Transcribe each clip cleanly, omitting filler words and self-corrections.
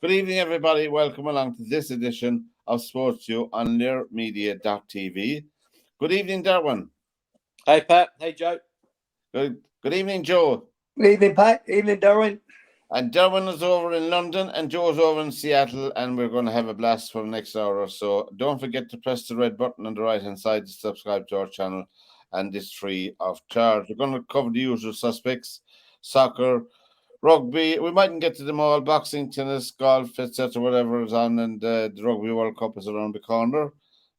Good evening, everybody. Welcome along to this edition of SportsView on LearMedia.tv. Good evening, Derwynne. Hey, Pat. Hey, Joe. Good evening, Joe. Good evening, Pat. Evening, Derwynne. And Derwynne is over in London and Joe's over in Seattle, and we're going to have a blast for the next hour or so. Don't forget to press the red button on the right-hand side to subscribe to our channel, and it's free of charge. We're going to cover the usual suspects: soccer, rugby. We mightn't get to them all: boxing, tennis, golf, etc., whatever is on, and the Rugby World Cup is around the corner.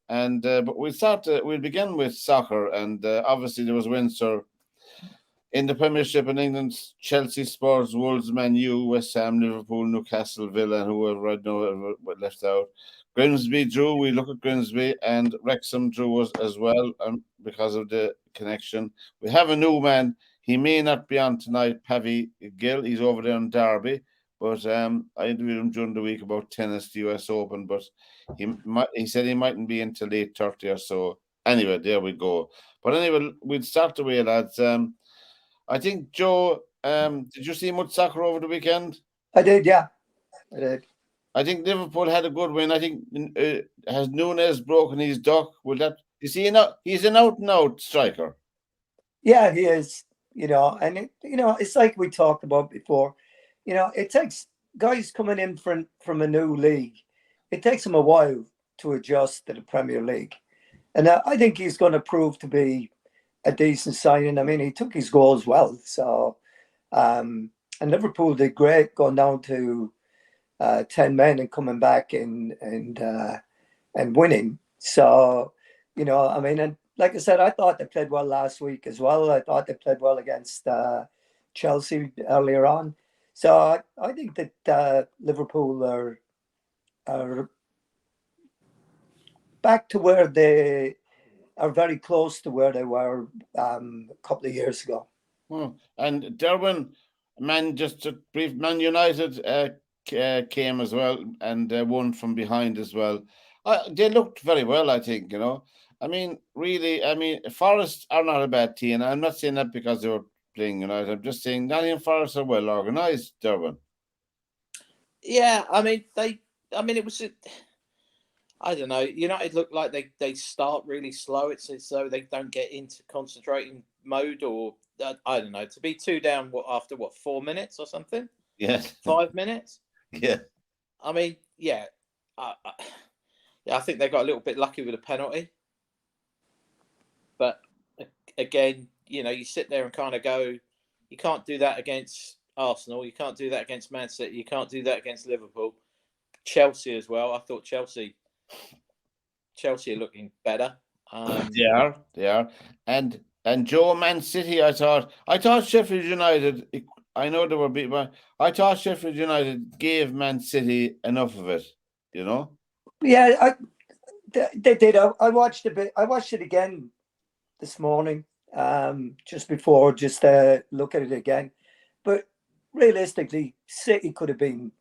And but we'll begin with soccer, and obviously there was Windsor in the Premiership in England: Chelsea, Spurs, Wolves, Man U, West Ham, Liverpool, Newcastle, Villa, and whoever I know left out. Grimsby drew. We look at Grimsby, and Wrexham drew us as well because of the connection. We have a new man. He may not be on tonight, Pavi Gill. He's over there in Derby. But I interviewed him during the week about tennis, the US Open. But he said he mightn't be until 8:30 or so. Anyway, there we go. But anyway, we'll start the way, lads. I think, Joe, did you see much soccer over the weekend? I did, yeah. I did. I think Liverpool had a good win. I think has Nunes broken his duck? He's an out-and-out striker. Yeah, he is. And it's like we talked about before. It takes guys coming in from a new league. It takes them a while to adjust to the Premier League, and I think he's going to prove to be a decent signing. I mean, he took his goals well. So, and Liverpool did great going down to 10 men and coming back and winning. So, I mean, and like I said, I thought they played well last week as well. I thought they played well against Chelsea earlier on. So I think that Liverpool are back to where they are, very close to where they were a couple of years ago. And Derwynne, Man United came as well and won from behind as well. They looked very well, I think, I mean, really, Forest are not a bad team. I'm not saying that because they were playing United. I'm just saying Nottingham Forest are well organised, Derwynne. Yeah, it was... I don't know. United look like they start really slow. It's as though they don't get into concentrating mode, or I don't know. To be 2 down after 4 minutes or something? Yeah. 5 minutes? Yeah. I mean, yeah. I think they got a little bit lucky with a penalty. But again, you sit there and kind of go, you can't do that against Arsenal. You can't do that against Man City. You can't do that against Liverpool. Chelsea as well. I thought Chelsea are looking better. They are. And Joe, Man City, I thought Sheffield United, I know they were beat, but I thought Sheffield United gave Man City enough of it, Yeah, they did. I watched a bit. I watched it again this morning, just before, just to look at it again. But realistically, City could have been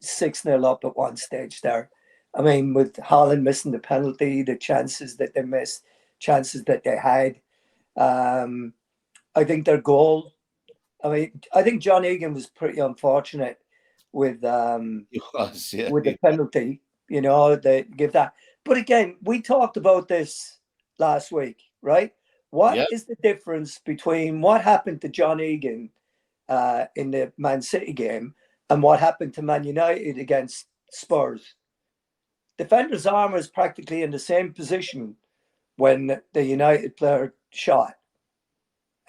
6-0 up at one stage there. I mean, with Haaland missing the penalty, the chances that they missed, chances that they had. I think their goal. I think John Egan was pretty unfortunate with with the penalty. They give that. But again, we talked about this last week, right? What is the difference between what happened to John Egan in the Man City game and what happened to Man United against Spurs? Defender's arm is practically in the same position when the United player shot.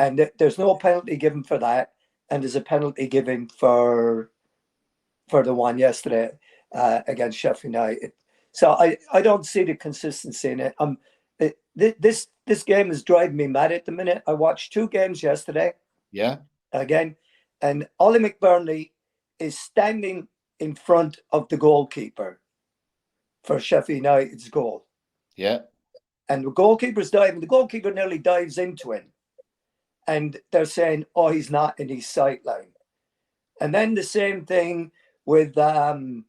And there's no penalty given for that. And there's a penalty given for the one yesterday against Sheffield United. So I don't see the consistency in it. This game is driving me mad at the minute. I watched 2 games yesterday. Yeah. Again. And Ollie McBurney is standing in front of the goalkeeper for Sheffield United's goal. Yeah. And the goalkeeper's diving. The goalkeeper nearly dives into him. And they're saying, oh, he's not in his sight line. And then the same thing with the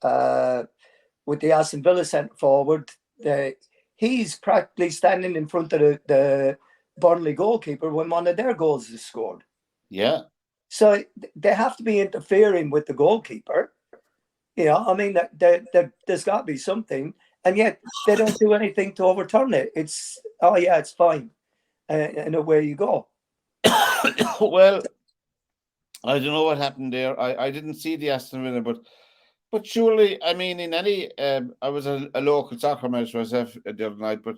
Aston Villa centre forward. He's practically standing in front of the Burnley goalkeeper when one of their goals is scored. Yeah. So they have to be interfering with the goalkeeper. You know, I mean, there's got to be something, and yet they don't do anything to overturn it. It's, oh yeah, it's fine, and away you go. Well, I don't know what happened there. I didn't see the Aston Villa, but surely, I mean, in any, I was a local soccer match myself the other night, but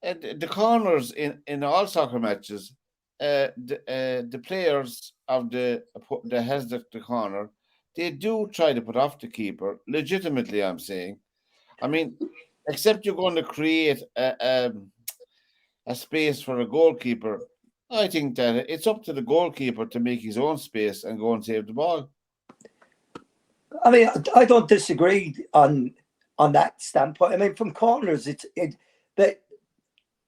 the corners in all soccer matches, the players of the has the corner, they do try to put off the keeper. Legitimately, I'm saying. I mean, except you're going to create a space for a goalkeeper. I think that it's up to the goalkeeper to make his own space and go and save the ball. I mean, I don't disagree on that standpoint. I mean, from corners, but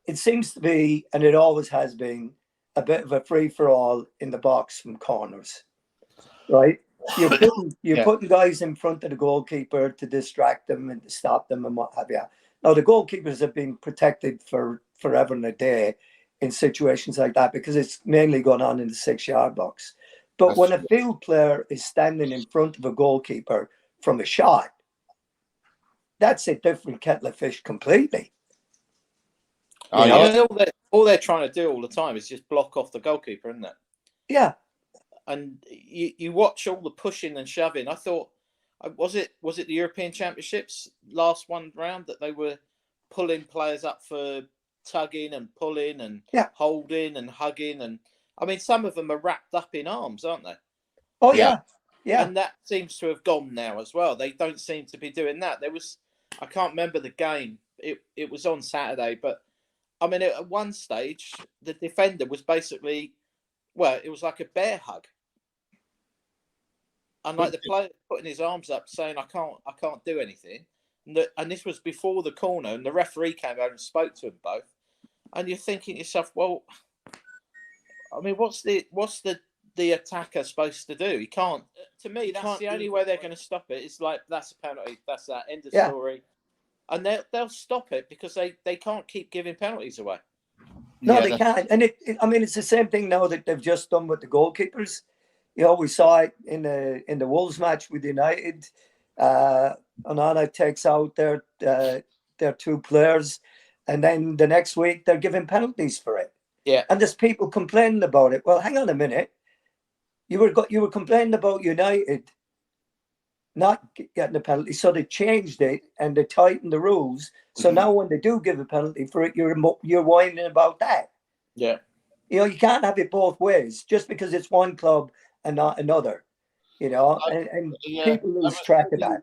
it seems to be, and it always has been, a bit of a free for all in the box from corners, right? You're putting guys in front of the goalkeeper to distract them and to stop them and what have you. Now, the goalkeepers have been protected for forever and a day in situations like that because it's mainly going on in the 6-yard box. But That's when a true. field player is standing in front of a goalkeeper from a shot, that's a different kettle of fish completely. Oh, You know? yeah. All they're trying to do all the time is just block off the goalkeeper, isn't it? Yeah. And you watch all the pushing and shoving. I thought, was it the European Championships last one round that they were pulling players up for tugging and pulling and holding and hugging, and I mean some of them are wrapped up in arms, aren't they? Oh yeah. Yeah. And that seems to have gone now as well. They don't seem to be doing that. I can't remember the game. It was on Saturday, but I mean at one stage the defender was basically, well, it was like a bear hug. And like the player putting his arms up, saying, "I can't do anything," and this was before the corner, and the referee came out and spoke to them both. And you're thinking to yourself, "Well, I mean, what's the attacker supposed to do? He can't." To me, that's the only way they're going to stop it. It's like that's a penalty. That's that end of story, and they'll stop it because they can't keep giving penalties away. No, they can't. And I mean, it's the same thing now that they've just done with the goalkeepers. You know, we saw it in the Wolves match with United. Honan takes out their 2 players, and then the next week they're giving penalties for it. Yeah, and there's people complaining about it. Well, hang on a minute. You were complaining about United not getting a penalty, so they changed it and they tightened the rules. So now when they do give a penalty for it, you're whining about that. Yeah. You know, you can't have it both ways just because it's one club and not another. You know, and people lose track of that.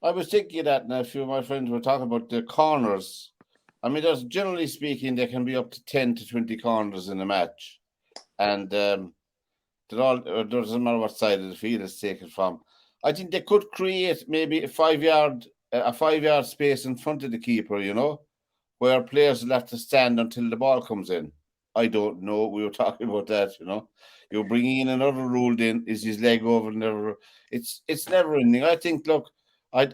I was thinking of that, and a few of my friends were talking about the corners. I mean, there's generally speaking, there can be up to 10 to 20 corners in a match, and it doesn't matter what side of the field it's taken from. I think they could create maybe a 5-yard space in front of the keeper, you know, where players will have to stand until the ball comes in. I don't know. We were talking about that, you know. You're bringing in another rule. Then is his leg over? Never. It's never ending. I think. Look, I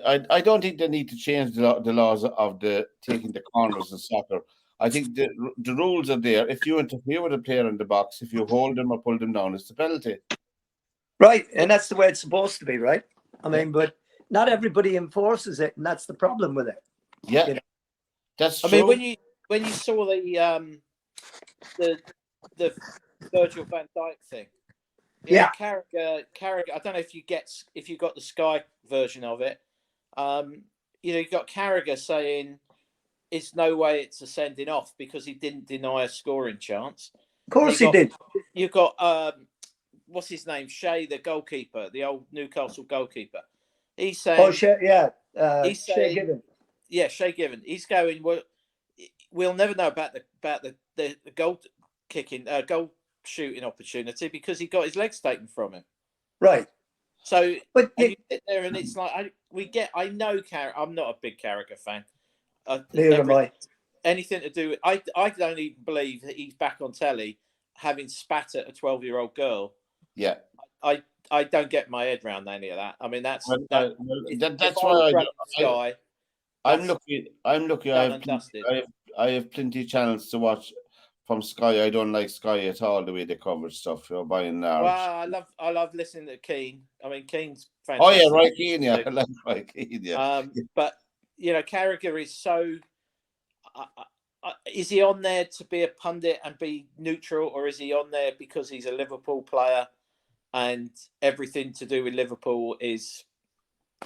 don't think they need to change the laws of the taking the corners in soccer. I think the rules are there. If you interfere with a player in the box, if you hold them or pull them down, it's a penalty. Right, and that's the way it's supposed to be, right? I mean, but not everybody enforces it, and that's the problem with it. Yeah, you know? That's true. I mean, when you saw the Virgil van Dijk thing, Carragher. I don't know if you got the Sky version of it. You know, you got Carragher saying it's no way it's a sending off because he didn't deny a scoring chance. Of course he did. You've got what's his name? Shea, the goalkeeper, the old Newcastle goalkeeper. He's saying, "Oh, Shea, yeah, he's saying, Shea Given." Yeah, Shea Given. He's going, well, we'll never know about the goal kicking, goal shooting opportunity because he got his legs taken from him. Right. So, but you sit there and it's like I know I'm not a big Carragher fan. Neither am I. Anything to do with I don't even believe that he's back on telly having spat at a 12-year-old girl. Yeah. I don't get my head around any of that. I mean, that's why I'm lucky. I have plenty of channels to watch from Sky. I don't like Sky at all, the way they cover stuff, by and large. Well, I love listening to Keane. I mean, Keane's Oh, yeah, fantastic. right, Keane, yeah. I like right, Keane, yeah. But, Carragher is so... is he on there to be a pundit and be neutral, or is he on there because he's a Liverpool player and everything to do with Liverpool is,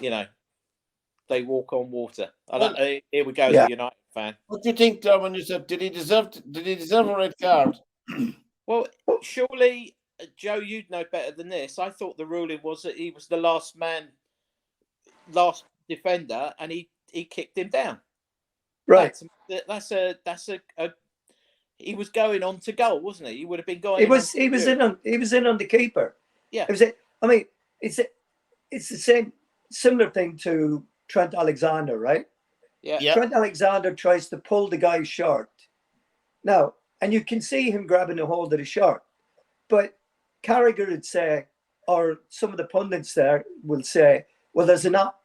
they walk on water? Here we go, as a United fan. What do you think, Derwynne? You said, did he deserve a red card? Well, surely, Joe, you'd know better than this. I thought the ruling was that he was the last defender, and he kicked him down. Right. That's a he was going on to goal, wasn't he? He would have been going. He was in on the keeper. Yeah. I mean, it's the similar thing to Trent Alexander, right? Yeah. Trent Alexander tries to pull the guy's shirt. Now, and you can see him grabbing a hold of the shirt, but Carragher would say, or some of the pundits there will say, well, there's not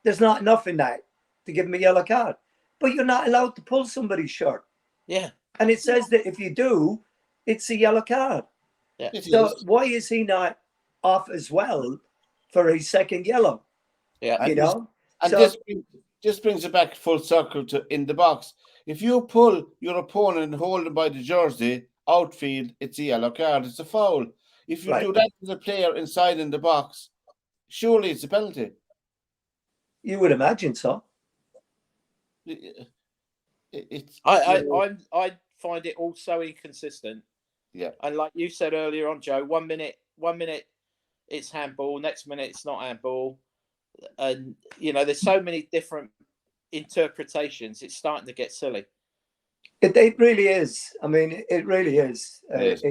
enough in that to give him a yellow card. But you're not allowed to pull somebody's shirt. Yeah. And it says that if you do, it's a yellow card. Yeah. So why is he not off as well for his second yellow? Yeah. This brings it back full circle to in the box. If you pull your opponent and hold him by the jersey, outfield, it's a yellow card. It's a foul. If you do that to the player inside in the box, surely it's a penalty. You would imagine so. I find it all so inconsistent. Yeah. And like you said earlier on, Joe, one minute it's handball, next minute it's not handball. And there's so many different interpretations. It's starting to get silly. It really is. I mean, it really is. The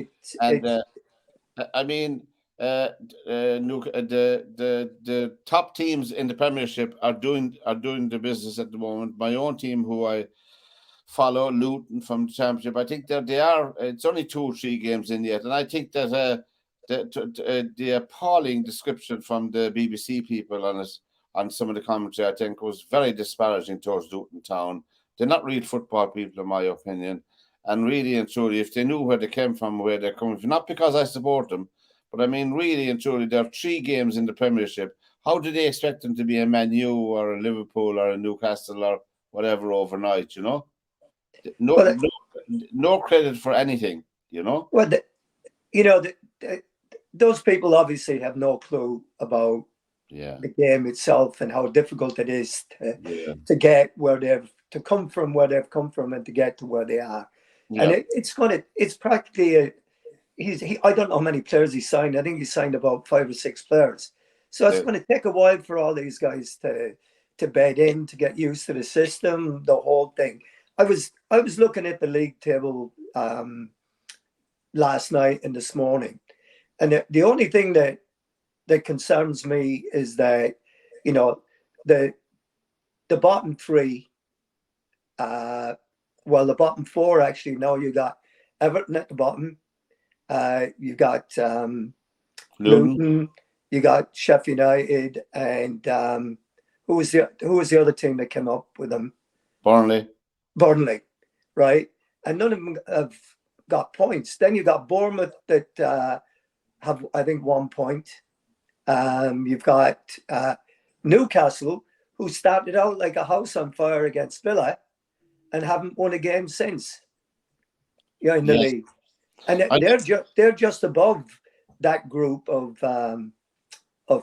top teams in the Premiership are doing the business at the moment. My own team, who I follow, Luton from the Championship, I think that they are. It's only 2 or 3 games in yet, and I think that the appalling description from the BBC people on some of the commentary, I think, was very disparaging towards Luton Town. They're not real football people, in my opinion. And really and truly, if they knew where they came from, where they're coming from, not because I support them, but I mean, really and truly, there are 3 games in the Premiership. How do they expect them to be a Man U or a Liverpool or a Newcastle or whatever overnight, No credit for anything, Well, those people obviously have no clue about the game itself and how difficult it is to get to come from where they've come from and to get to where they are. Yeah. And it's practically I don't know how many players he signed. I think he signed about 5 or 6 players. So it's going to take a while for all these guys to bed in, to get used to the system, the whole thing. I was looking at the league table last night and this morning, and the only thing that concerns me is that the bottom 3, the bottom 4 actually. Now you got Everton at the bottom. You got Luton. You got Sheffield United, and who was the other team that came up with them? Burnley, right? And none of them have got points. Then you got Bournemouth that have, I think, 1 point. You've got Newcastle, who started out like a house on fire against Villa and haven't won a game since. In the league. And they're just above that group of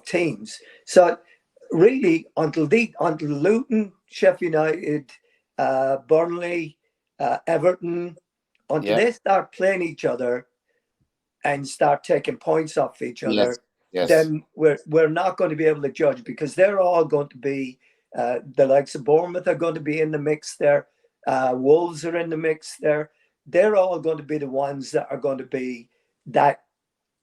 teams. So really, until Luton, Sheffield United, Burnley, Everton, until they start playing each other and start taking points off each other, then we're not going to be able to judge, because they're all going to be the likes of Bournemouth are going to be in the mix there. Wolves are in the mix there. They're all going to be the ones that are going to be that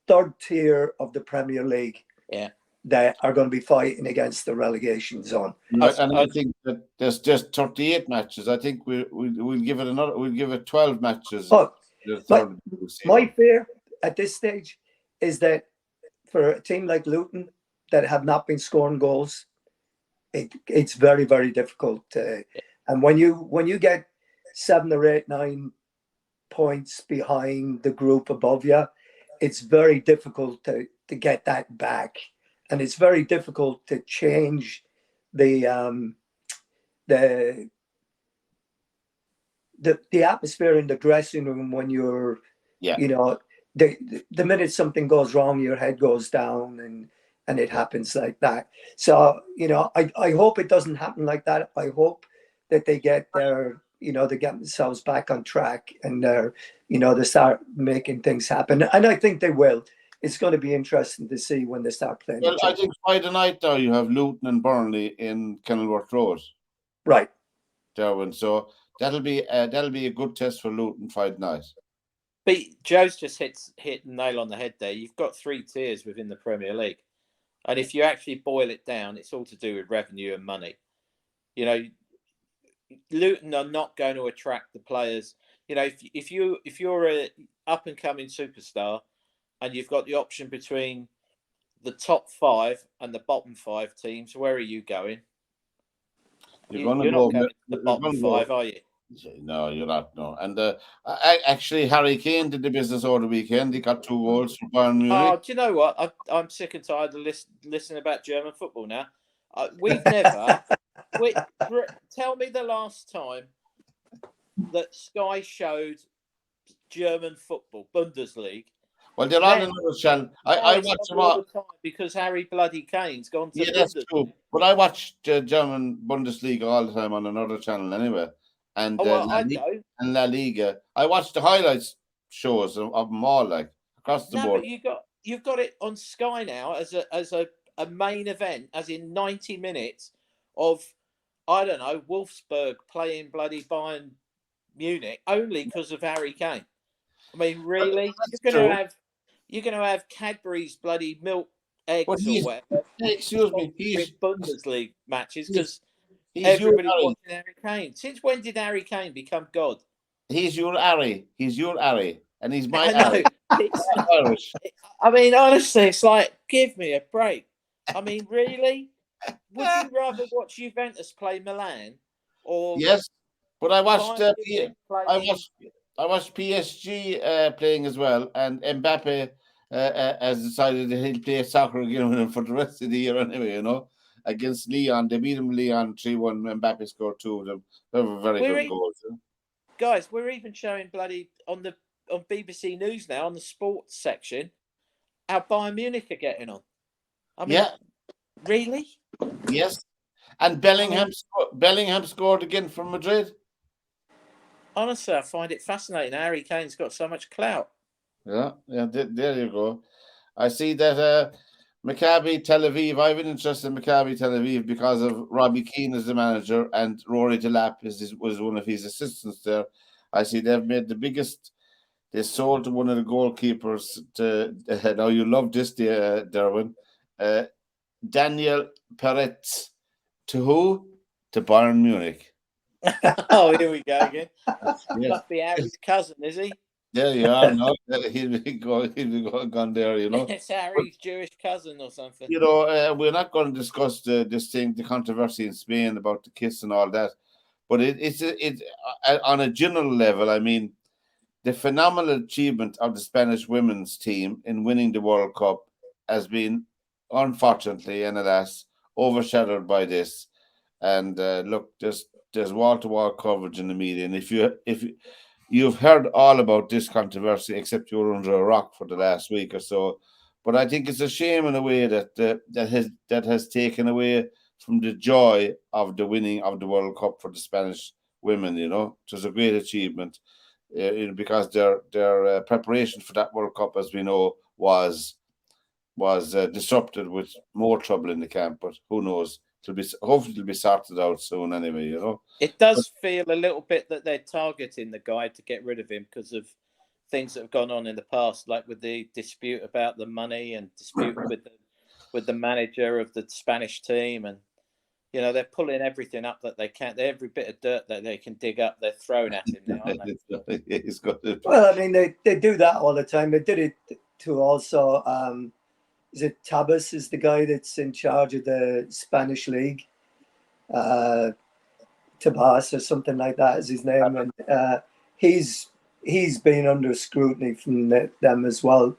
3rd tier of the Premier League. Yeah. That are going to be fighting against the relegation zone. And I think that there's just 38 matches. I think we'll give it 12 matches. My fear at this stage is that for a team like Luton that have not been scoring goals, it's very, very difficult. And when you get 7 or 8, 9 points behind the group above you, it's very difficult to get that back, and it's very difficult to change the atmosphere in the dressing room when you're, you know, the minute something goes wrong, your head goes down, and it happens like that. So, you know, I hope it doesn't happen like that. I hope that they get their, you know, they get themselves back on track, and they're, you know, they start making things happen. And I think they will. It's going to be interesting to see when they start playing. Well, I think Friday night now you have Luton and Burnley in Kenilworth Road. Right. Derwynne. So that'll be a good test for Luton Friday night. But Joe's just hit the nail on the head there. You've got 3 tiers within the Premier League. And if you actually boil it down, it's all to do with revenue and money. You know, Luton are not going to attract the players. You know, if you're a up and coming superstar, and you've got the option between the top 5 and the bottom 5 teams, where are you going? You're not going to the bottom 5, are you? No, you're not. No, and actually, Harry Kane did the business over the weekend. He got 2 goals for Bayern Munich. Oh, do you know what? I'm sick and tired of listening about German football now. We've never. Tell me the last time that Sky showed German football, Bundesliga. Well, they're on another channel. I watch them all the time because Harry bloody Kane's gone to. Yeah, that's true. But I watch German Bundesliga all the time on another channel anyway. And La Liga. I watch the highlights shows of them all, like across the board. But you've got it on Sky now as a main event, as in 90 minutes of, I don't know, Wolfsburg playing bloody Bayern Munich only because of Harry Kane. I mean, really, you're going to have Cadbury's bloody milk eggs or whatever. Excuse me, he's Bundesliga matches because. Everybody watching Harry Kane. Since when did Harry Kane become God? He's your Harry. He's your Harry. And he's my Harry. Irish. I mean, honestly, it's like, give me a break. I mean, really? Would you rather watch Juventus play Milan? Or yes, but I watched I watched PSG playing as well, and Mbappe has decided that he'll play soccer again with him for the rest of the year anyway, you know. Against Lyon, they beat him Lyon 3-1. Mbappe scored 2 of them. They were very good goals. Yeah? Guys, we're even showing bloody on BBC News now on the sports section how Bayern Munich are getting on. I mean, really? Yes. And Bellingham scored again from Madrid. Honestly, I find it fascinating. Harry Kane's got so much clout. Yeah. There you go. I see that. Maccabi Tel Aviv. I've been interested in Maccabi Tel Aviv because of Robbie Keane as the manager and Rory Delap was one of his assistants there. I see they've made the biggest. They sold to one of the goalkeepers. Now you love this, Derwynne. Daniel Peretz. To who? To Bayern Munich. Oh, here we go again. Must be Harry's cousin, is he? There you are. No, he'll be gone there, you know. It's Harry's Jewish cousin or something. You know, we're not going to discuss the controversy in Spain about the kiss and all that, but it's on a general level. I mean, the phenomenal achievement of the Spanish women's team in winning the World Cup has been, unfortunately, and alas, overshadowed by this. And look, there's wall-to-wall coverage in the media, and if you've heard all about this controversy, except you were under a rock for the last week or so. But I think it's a shame in a way that has taken away from the joy of the winning of the World Cup for the Spanish women. You know, it was a great achievement because their preparation for that World Cup, as we know, was disrupted with more trouble in the camp. But who knows? Hopefully it'll be sorted out soon anyway, you know. It does feel a little bit that they're targeting the guy to get rid of him because of things that have gone on in the past, like with the dispute about the money and dispute with the manager of the Spanish team. And, you know, they're pulling everything up that they can. Every bit of dirt that they can dig up, they're throwing at him now, aren't they? Well, I mean, they do that all the time. They did it to also... is it Tabas is the guy that's in charge of the Spanish league? Tabas or something like that is his name. And he's he's been under scrutiny from them as well.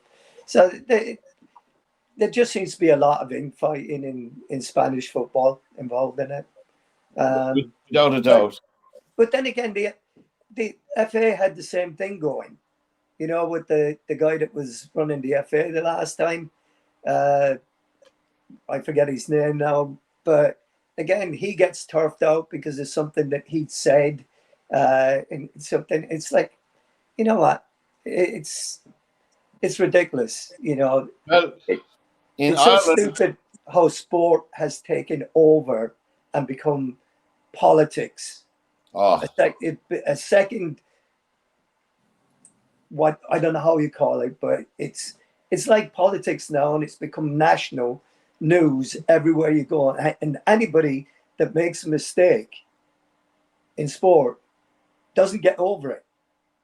So there just seems to be a lot of infighting in Spanish football involved in it. Without a doubt. But then again, the FA had the same thing going, with the guy that was running the FA the last time. I forget his name now, but again, he gets turfed out because of something that he'd said. And something, it's like, you know what? It's ridiculous. Well, in It's so Ireland, stupid how sport has taken over and become politics. oh, A second, what I don't know how you call it, but it's like politics now, and it's become national news everywhere you go. And anybody that makes a mistake in sport doesn't get over it.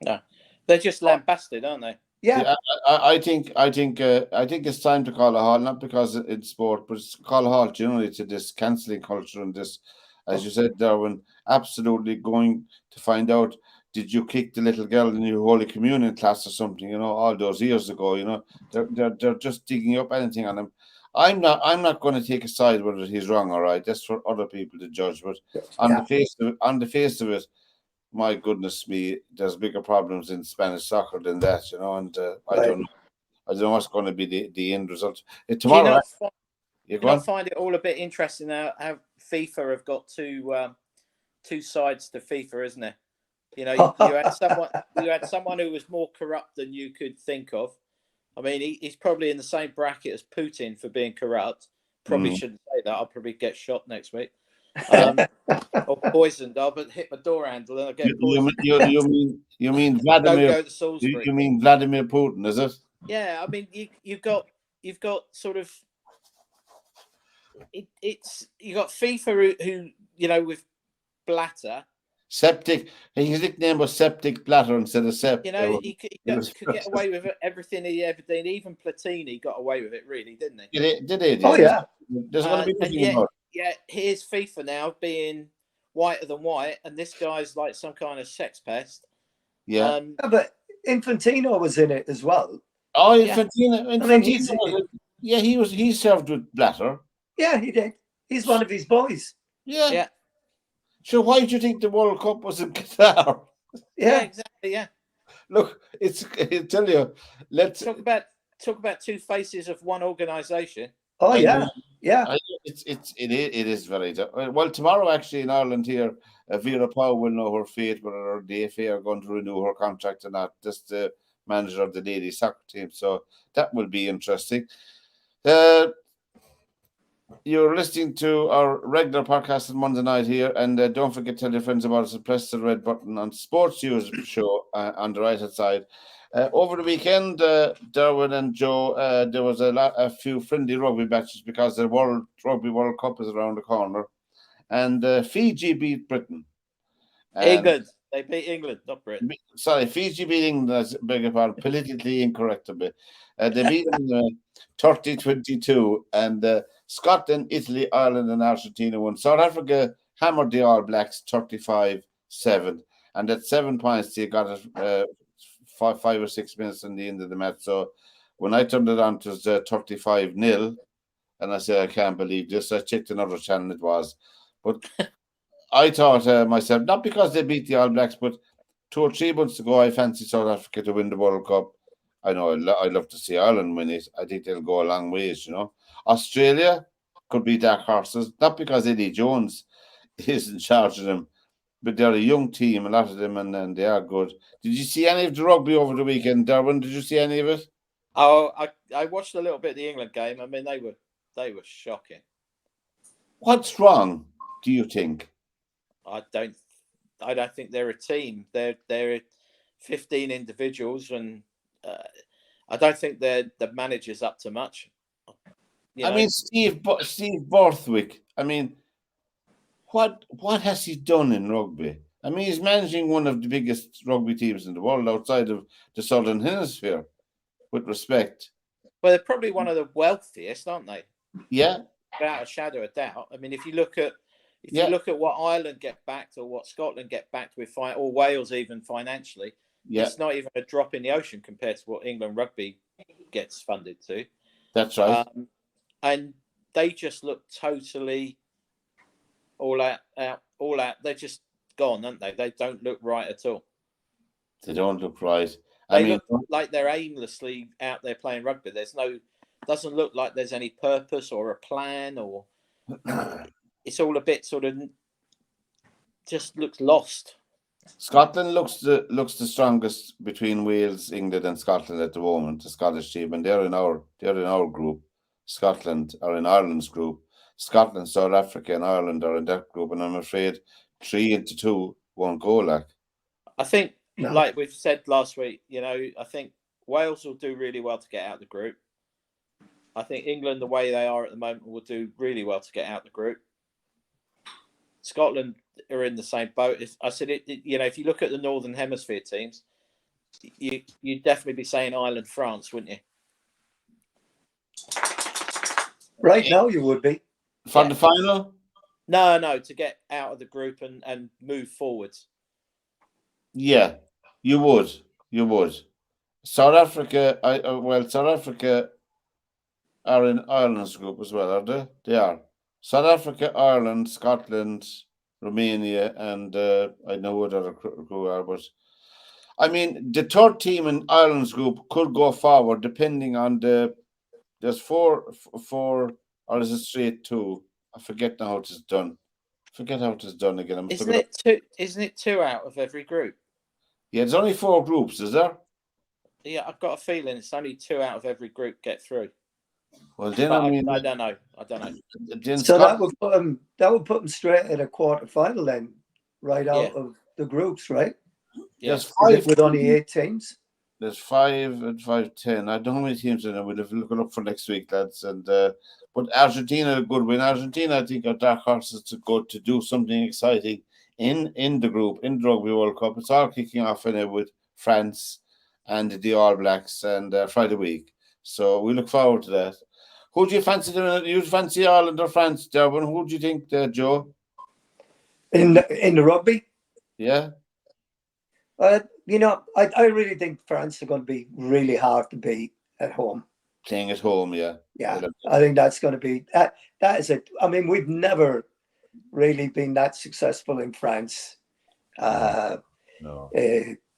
No, they're just lambasted, aren't they? Yeah. See, I think it's time to call a halt, not because it's sport, but it's call a halt generally to this cancelling culture and this, as you said, Derwynne, absolutely going to find out, did you kick the little girl in your Holy Communion class or something? All those years ago. They're just digging up anything on him. I'm not going to take a side whether he's wrong or right. That's for other people to judge. But on the face of it, my goodness me, there's bigger problems in Spanish soccer than that, and I don't know what's going to be the end result. Tomorrow, Do you not find it all a bit interesting how FIFA have got two sides to FIFA, isn't it? You had someone who was more corrupt than you could think of. I mean, he's probably in the same bracket as Putin for being corrupt. Probably shouldn't say that. I'll probably get shot next week. Or poisoned. I'll hit my door handle and I'll get poisoned. You mean Vladimir? Don't go to Salisbury. You mean Vladimir Putin? Is it? Yeah, I mean you've got sort of you got FIFA who with Blatter. Septic. His nickname was Septic Blatter instead of Septic. He could get away with everything he ever did. Even Platini got away with it, really, didn't he? Did he? Oh yeah. There's going to be nothing about it. Yeah, here's FIFA now being whiter than white, and this guy's like some kind of sex pest. Yeah. But Infantino was in it as well. Oh, Infantino. I mean, he served with Blatter. Yeah, he did. He's one of his boys. Yeah. So why do you think the World Cup was in Qatar? Yeah, exactly. Yeah. Look, I tell you, let's talk about two faces of one organization. Oh yeah. It is very well. Tomorrow, actually, in Ireland here, Vera Pauw will know her fate, whether the FA are going to renew her contract or not. Just the manager of the ladies soccer team, so that will be interesting. You're listening to our regular podcast on Monday night here, and don't forget to tell your friends about us and press the red button on SportsView show on the right hand side. Over the weekend, Derwynne and Joe, there was a few friendly rugby matches because the Rugby World Cup is around the corner, and Fiji beat Britain. England. They beat England, not Britain. Sorry, Fiji beat England. Beg your pardon, politically incorrect a bit. They beat them 30-22, and Scotland, Italy, Ireland, and Argentina won. South Africa hammered the All Blacks 35-7, and at 7 points they got it 5 or 6 minutes in the end of the match. So when I turned it on, it was 35-0, and I said, I can't believe this. I checked another channel, it was. But I thought myself, not because they beat the All Blacks, but 2 or 3 months ago, I fancied South Africa to win the World Cup. I know I'd love to see Ireland win it. I think they'll go a long ways, Australia could be dark horses, not because Eddie Jones is in charge of them, but they're a young team, a lot of them, and they are good. Did you see any of the rugby over the weekend, Derwynne? Did you see any of it? Oh, I watched a little bit of the England game. I mean, they were shocking. What's wrong, do you think? I don't think they're a team. They're 15 individuals, and I don't think the manager's up to much. I mean, Steve Borthwick. I mean, what has he done in rugby? I mean, he's managing one of the biggest rugby teams in the world outside of the Southern Hemisphere, with respect. Well, they're probably one of the wealthiest, aren't they? Yeah. Without a shadow of doubt. I mean, if you look at what Ireland get backed or what Scotland get backed with, or Wales even financially, Yeah, it's not even a drop in the ocean compared to what England rugby gets funded to. that's right. And they just look totally all out. They're just gone, aren't they? They don't look right at all. They don't look right. They look like they're aimlessly out there playing rugby. Doesn't look like there's any purpose or a plan, or it's all a bit sort of just looks lost. Scotland looks the strongest between Wales, England, and Scotland at the moment. The Scottish team, and they're in our group. Scotland are in Ireland's group. Scotland, South Africa, and Ireland are in that group, and I'm afraid 3 into 2 won't go. Like, I think, like we've said last week, I think Wales will do really well to get out of the group. I think England, the way they are at the moment, will do really well to get out of the group. Scotland are in the same boat. If you look at the Northern Hemisphere teams, you'd definitely be saying Ireland, France, wouldn't you? Right now, you would be. For the final? No, to get out of the group and move forwards. Yeah, you would. South Africa, South Africa are in Ireland's group as well, are they? They are. South Africa, Ireland, Scotland, Romania, and I know what other crew are, but I mean, the third team in Ireland's group could go forward depending on there's four, or is it straight 2? I forget now how it is done. Forget how it is done again. Isn't it 2 out of every group? Yeah, there's only 4 groups, is there? Yeah, I've got a feeling it's only 2 out of every group get through. Well, then I don't know. So that would put them straight at a quarter-final then, right out of the groups, right? There's 5 with only 8 teams. There's 5 and 5, 10. I don't know how many teams in there. We'll have to look it up for next week, lads. And but Argentina, a good win. Argentina, I think, are dark horses to do something exciting in the group in the Rugby World Cup. It's all kicking off in it with France and the All Blacks and Friday week. So we look forward to that. Who do you fancy doing? You fancy Ireland or France, Derwynne? Who do you think, Joe? In the rugby? Yeah. I really think France are going to be really hard to beat at home. Playing at home, yeah. Yeah, I think that's going to be that. That is it. I mean, we've never really been that successful in France. No.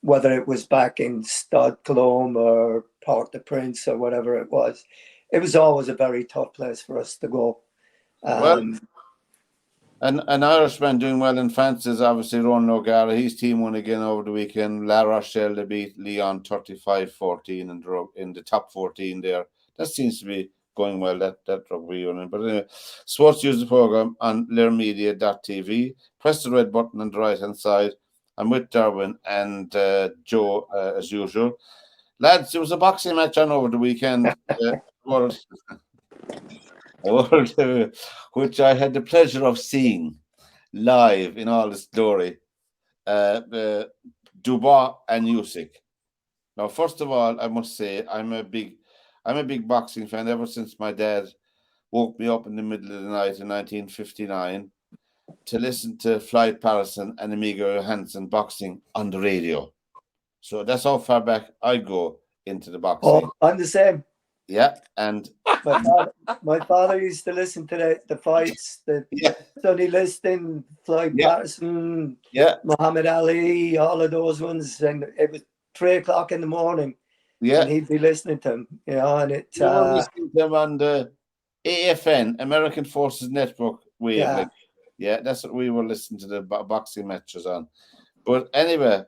Whether it was back in Stade Cologne or Port-au-Prince or whatever it was always a very tough place for us to go. An Irishman doing well in France is obviously Ronan O'Gara. His team won again over the weekend. La Rochelle, they beat Lyon 35-14 in the top 14 there. That seems to be going well, that rugby union. But anyway, Sports use the program on learmedia.tv. Press the red button on the right-hand side. I'm with Derwynne and Joe, as usual. Lads, there was a boxing match on over the weekend. Which I had the pleasure of seeing live in all its glory, Dubois and Usyk. Now, first of all, I must say I'm a big boxing fan ever since my dad woke me up in the middle of the night in 1959 to listen to Floyd Patterson and Amigo Johansson boxing on the radio. So that's how far back I go into the boxing. Oh, I'm the same. Yeah, and my father used to listen to the fights, Sonny Liston, Floyd Patterson, Muhammad Ali, all of those ones, and it was 3 o'clock in the morning. Yeah, and he'd be listening to them, and it. You were listening to them on the AFN, American Forces Network wavelength. Yeah, that's what we were listening to the boxing matches on. But anyway,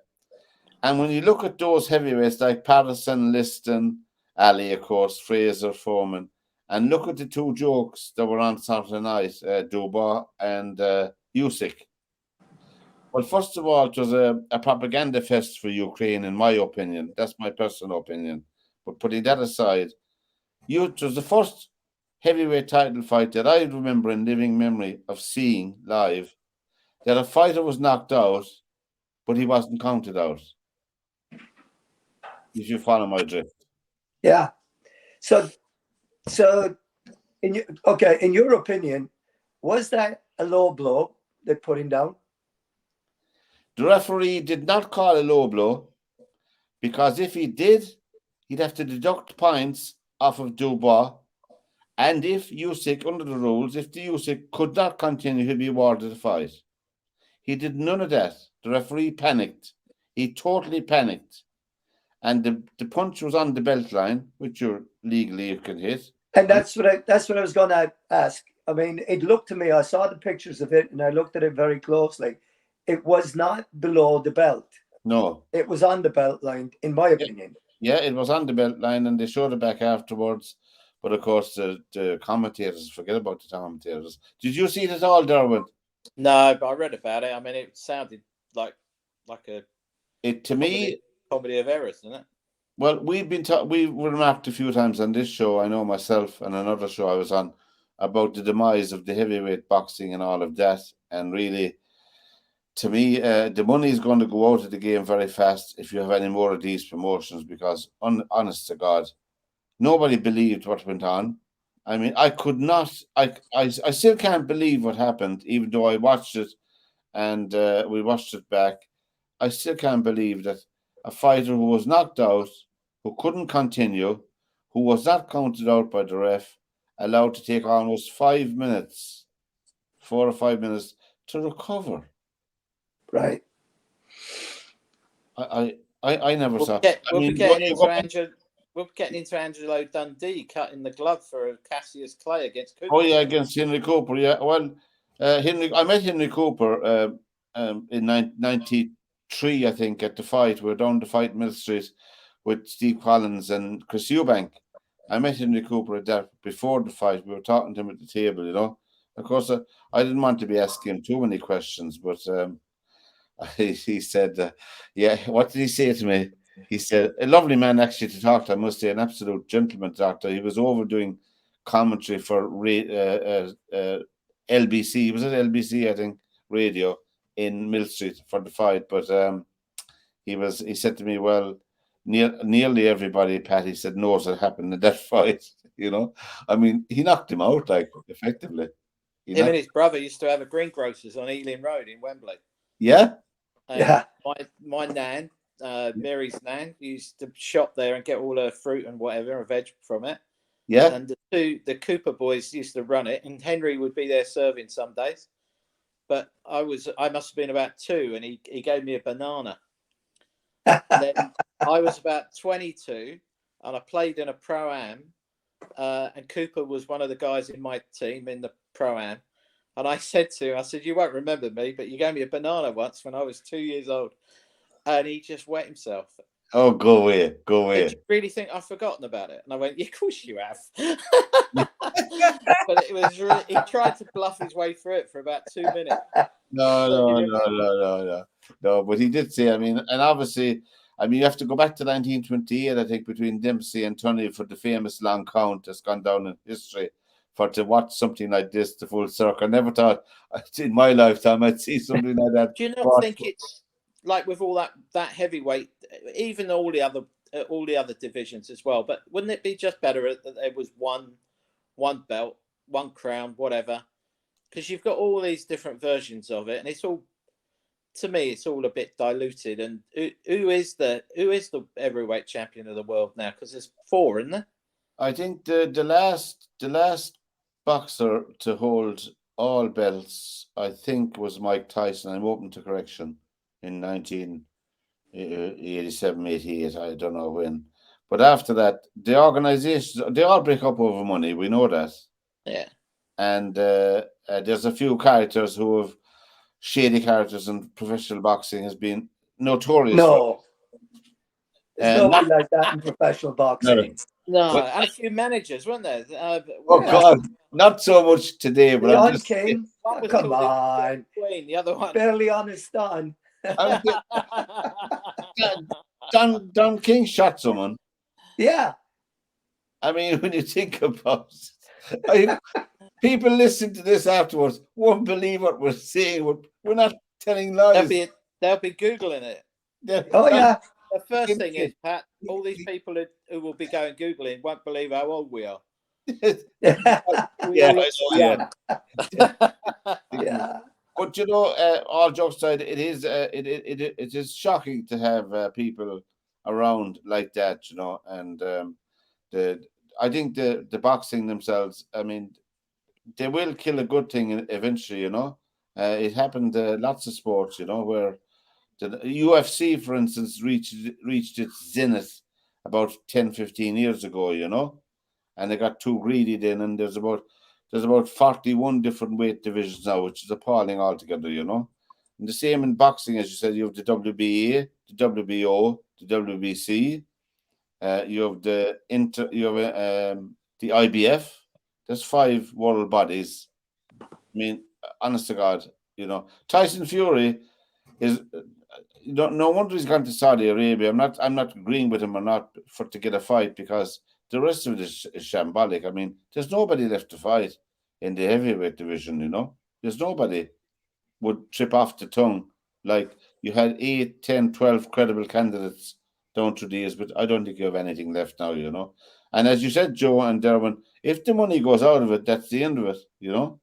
and when you look at those heavyweights like Patterson, Liston, Ali, of course, Fraser, Foreman, and look at the 2 jokes that were on Saturday night, Dubois and Usyk. Well, first of all, it was a propaganda fest for Ukraine, in my opinion. That's my personal opinion. But putting that aside, it was the first heavyweight title fight that I remember in living memory of seeing live, that a fighter was knocked out, but he wasn't counted out. If you follow my drift. Yeah. So in your opinion, was that a low blow they put him down? The referee did not call a low blow. because if he did, he'd have to deduct points off of Dubois. And if Usyk, under the rules, if the Usyk could not continue, he'd be awarded a fight. He did none of that. The referee panicked. He totally panicked. And the punch was on the belt line, which you can hit. And that's what I was going to ask. I mean, it looked to me, I saw the pictures of it and I looked at it very closely. It was not below the belt. No. It was on the belt line, in my opinion. Yeah, it was on the belt line and they showed it back afterwards. But of course, the commentators, forget about the commentators. Did you see it at all, Derwynne? No, but I read about it. I mean, it sounded like a comedy of errors, didn't it? Well, we've remarked a few times on this show, I know myself and another show I was on, about the demise of the heavyweight boxing and all of that. And really, to me, the money is going to go out of the game very fast if you have any more of these promotions, because honest to God, nobody believed what went on. I mean, I could not, I still can't believe what happened, even though I watched it and we watched it back. I still can't believe that a fighter who was knocked out, who couldn't continue, who was not counted out by the ref, allowed to take almost 5 minutes, 4 or 5 minutes to recover. Right. I never saw. We'll be getting into Angelo Dundee cutting the glove for Cassius Clay against Cooper. Oh yeah, against Henry Cooper. Yeah, well, I met Henry Cooper in 93, I think, at the fight. We were down the fight in Mill Street with Steve Collins and Chris Eubank. I met Henry Cooper at that before the fight. We were talking to him at the table, you know. Of course, I didn't want to be asking him too many questions, but he said, yeah, what did he say to me? He said, a lovely man actually to talk to, I must say, an absolute gentleman doctor. He was overdoing commentary for LBC, was it LBC, I think, radio in Mill Street for the fight. But he said to me, well, nearly everybody, Pat, he said, knows what happened in that fight. You know, I mean, he knocked him out, like, effectively. Him and his brother used to have a greengrocers on Ealing Road in Wembley. Yeah? Yeah. My nan, Mary's nan, used to shop there and get all her fruit and whatever, and veg from it. Yeah. And the Cooper boys used to run it, and Henry would be there serving some days. But I must have been about 2, and he gave me a banana. And then I was about 22, and I played in a Pro-Am, and Cooper was one of the guys in my team in the Pro-Am. And I said to him, I said, you won't remember me, but you gave me a banana once when I was 2 years old. And he just wet himself. Oh, go away. Did you really think I've forgotten about it? And I went, yeah, of course you have. But it was really, he tried to bluff his way through it for about 2 minutes. No, but he did say, I mean, and obviously, I mean, you have to go back to 1928, I think, between Dempsey and Tunney for the famous long count that's gone down in history. To watch something like this, the full circle. I never thought in my lifetime I'd see something like that. Do you not think it's like with all that heavyweight, even all the other divisions as well? But wouldn't it be just better that there was one belt, one crown, whatever? Because you've got all these different versions of it, and it's all, to me, it's all a bit diluted. And who is the heavyweight champion of the world now? Because there's 4, isn't there? I think the last boxer to hold all belts, I think, was Mike Tyson. I'm open to correction, in 1987, 88. I don't know when. But after that, the organizations, they all break up over money. We know that. Yeah. And there's a few characters who have shady characters, and professional boxing has been notorious. No. There's nobody like that in professional boxing. No, and a few managers, weren't there? God, not so much today, but I'm just King. Come on. Queen, the other one. Barely on his son. Don King shot someone. Yeah. I mean, when you think about it, people listen to this afterwards won't believe what we're saying. We're not telling lies. They'll be Googling it. Oh, yeah. The first thing is, Pat, all these people who will be going Googling won't believe how old we are. Yeah. But you know, all jokes aside, it is shocking to have people around like that, you know. And I think the boxing themselves, I mean, they will kill a good thing eventually, you know. It happened lots of sports, you know, where the UFC, for instance, reached its zenith about 10, 15 years ago, you know, and they got too greedy then, and there's about 41 different weight divisions now, which is appalling altogether, you know. And the same in boxing, as you said, you have the WBA, the WBO, the WBC, you have the IBF. There's 5 world bodies. I mean, honest to God, you know, Tyson Fury is. No wonder he's gone to Saudi Arabia. I'm not agreeing with him or not for to get a fight, because the rest of it is shambolic. I mean, there's nobody left to fight in the heavyweight division. You know, there's nobody would trip off the tongue. Like, you had 8, 10, 12 credible candidates down through the years, but I don't think you have anything left now. You know, and as you said, Joe and Derwynne, if the money goes out of it, that's the end of it. You know,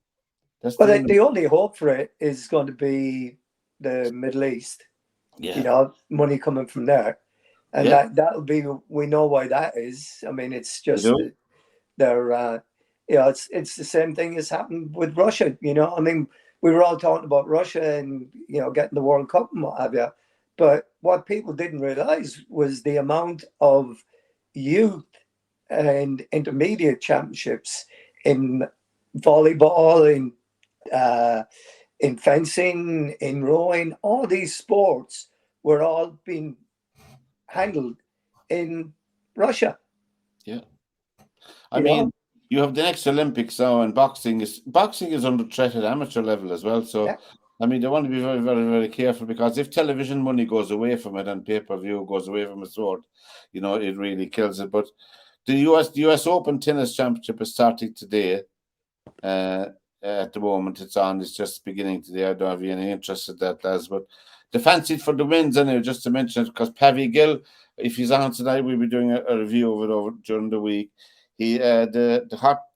that's the Well, end. the only hope for it is going to be the Middle East. Yeah. You know, money coming from there, and Yeah. that'll be. We know why that is. I mean, it's just You do? they're. You know, it's the same thing as happened with Russia. You know, I mean, we were all talking about Russia and, you know, getting the World Cup and what have you, but what people didn't realize was the amount of youth and intermediate championships in volleyball, in fencing, in rowing, all these sports were all being handled in Russia. Yeah. I mean, you have the next Olympics now, and boxing is under threat at amateur level as well. So, Yeah. I mean, they want to be very, very, very careful, because if television money goes away from it and pay-per-view goes away from the sport, you know, it really kills it. But the US Open Tennis Championship is starting today. At the moment, it's on. It's just beginning today. I don't have any interest in that, lads. But the fancy for the wins, anyway, just to mention it, because Pavy Gill, if he's on tonight, we'll be doing a review of it over during the week. He the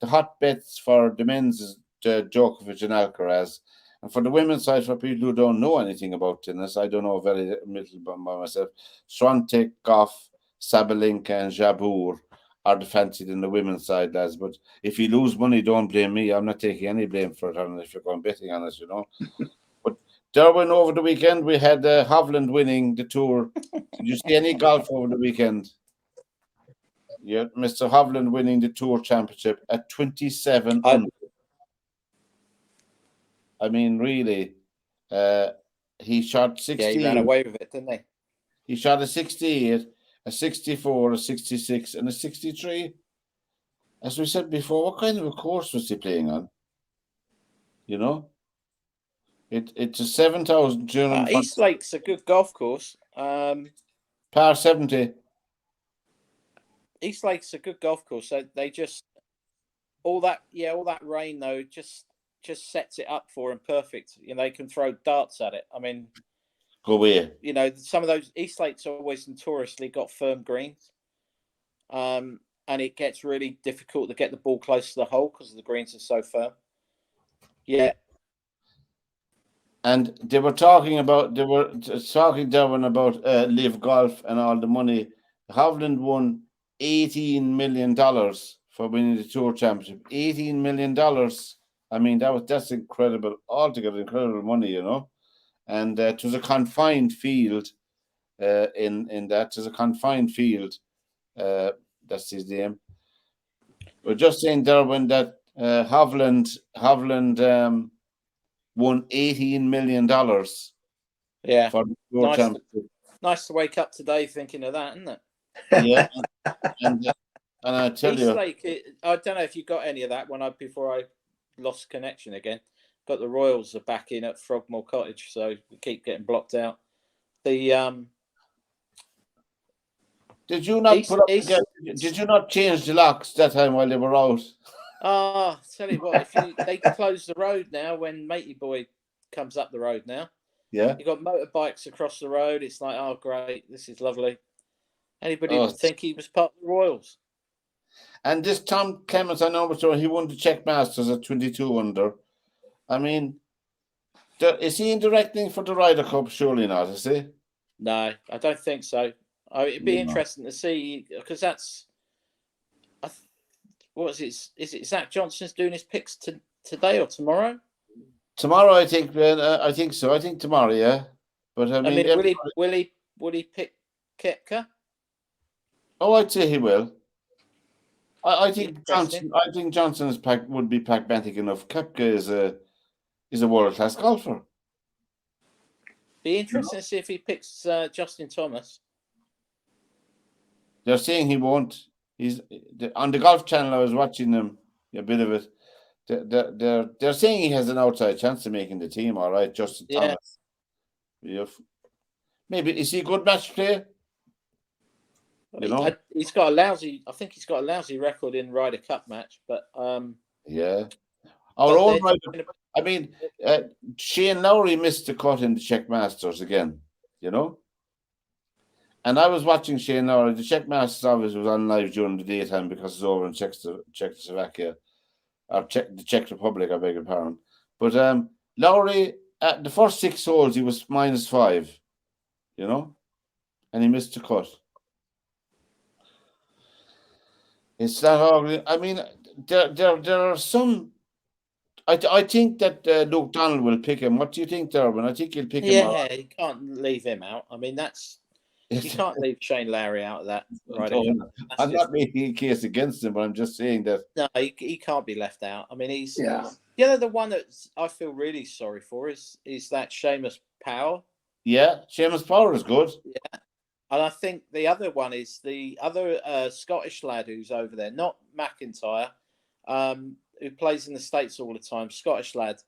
hot bets for the men's is Djokovic and Alcaraz, and for the women's side, for people who don't know anything about tennis, I don't know very little by myself. Swiatek, Goff, Sabalenka, and Jabeur are the fancied in the women's side, lads. But if you lose money, don't blame me. I'm not taking any blame for it, if you're going betting on it, you know. But Derwynne, over the weekend, we had Hovland winning the tour. Did you see any golf over the weekend? Yeah, Mr. Hovland winning the Tour Championship at 27 under. I mean, really, he shot 68. Yeah, he ran away with it, didn't he? He shot a 68, a 64, a 66, and a 63. As we said before, what kind of a course was he playing on? You know? It's a 7,200. East Lake's a good golf course. Par 70. East Lake's a good golf course. So they just all that rain though just sets it up for them perfect. You know, they can throw darts at it. I mean, go away. You know, some of those East Lake's always notoriously got firm greens, and it gets really difficult to get the ball close to the hole because the greens are so firm. Yeah. And they were talking Derwynne, about Live Golf and all the money. Hovland won $18 million for winning the Tour Championship. $18 million. I mean, that's incredible, altogether incredible money, you know. And it was a confined field. In that, it was a confined field. That's his name. We're just saying, Derwynne, that Hovland won $18 million. Yeah. For the Tour Championship. Nice to wake up today thinking of that, isn't it? Yeah. and I tell East you, Lake, I don't know if you got any of that before I lost connection again. But the Royals are back in at Frogmore Cottage, so we keep getting blocked out. The did you not did you not change the locks that time while they were out? Tell you what, they close the road now when Matey Boy comes up the road now. Yeah. You got motorbikes across the road. It's like, oh great, this is lovely. Anybody would think he was part of the Royals. And this Tom Clements, I know, he won the Czech Masters at 22 under. I mean, is he in directing for the Ryder Cup? Surely not, is he? No, I don't think so. It'd be interesting to see, because that's what is it? Is it Zach Johnson's doing his picks today or tomorrow? Tomorrow, I think. I think so. I think tomorrow, yeah. But I mean, will he pick Koepka? Oh, I'd say he will. I think Interesting. Johnson would be pragmatic enough. Koepka is a world class golfer. Be interesting to see if he picks Justin Thomas. They're saying he won't. He's on the Golf Channel. I was watching them a bit of it. They're saying he has an outside chance of making the team. All right, Justin Thomas. Maybe is he a good match player? You know, he's got a lousy. I think he's got a lousy record in Ryder Cup match, but yeah. Our own Ryder. I mean, Shane Lowry missed the cut in the Czech Masters again. You know. And I was watching Shane Lowry. The Czech Masters obviously was on live during the daytime because it's over in Czechoslovakia, or the Czech Republic, I beg your pardon. But Lowry, at the first 6 holes, he was -5, you know, and he missed the cut. It's that ugly. I mean, there are some. I think that Luke Donald will pick him. What do you think, Derwynne? I think he'll pick him. Yeah, you can't leave him out. I mean, you can't leave Shane Lowry out of that. Right? No, I'm not making a case against him, but I'm just saying that. No, he can't be left out. I mean, he's the one that I feel really sorry for is that Seamus Power. Yeah, Seamus Power is good. Yeah, and I think the other one is the other Scottish lad who's over there, not McIntyre, who plays in the States all the time. Scottish lad.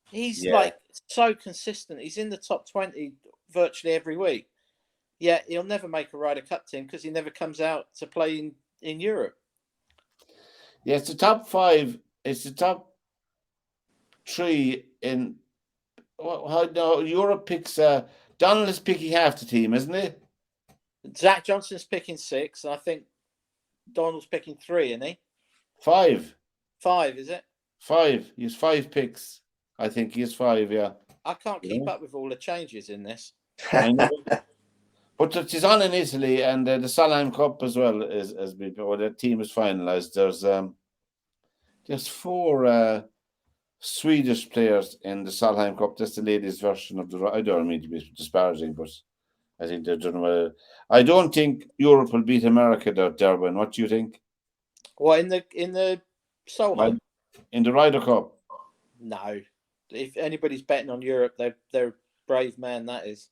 He's like so consistent. He's in the top 20 virtually every week. Yeah, he'll never make a Ryder Cup team because he never comes out to play in Europe. Yeah, it's the top 5. It's the top 3 in. Europe picks. Donald is picking half the team, isn't he? Zach Johnson's picking 6, and I think Donald's picking 3, isn't he? 5. 5, is it? 5. He's 5 picks. I think he's 5. Yeah. I can't keep up with all the changes in this. I know. But it's on in Italy, and the Solheim Cup as well has been. The team is finalised. There's 4 Swedish players in the Solheim Cup. That's the ladies' version of the. I don't mean to be disparaging, but I think they're doing well. I don't think Europe will beat America, though, Derwynne. What do you think? What in the Solheim? In the Ryder Cup? No. If anybody's betting on Europe, they're a brave man. That is.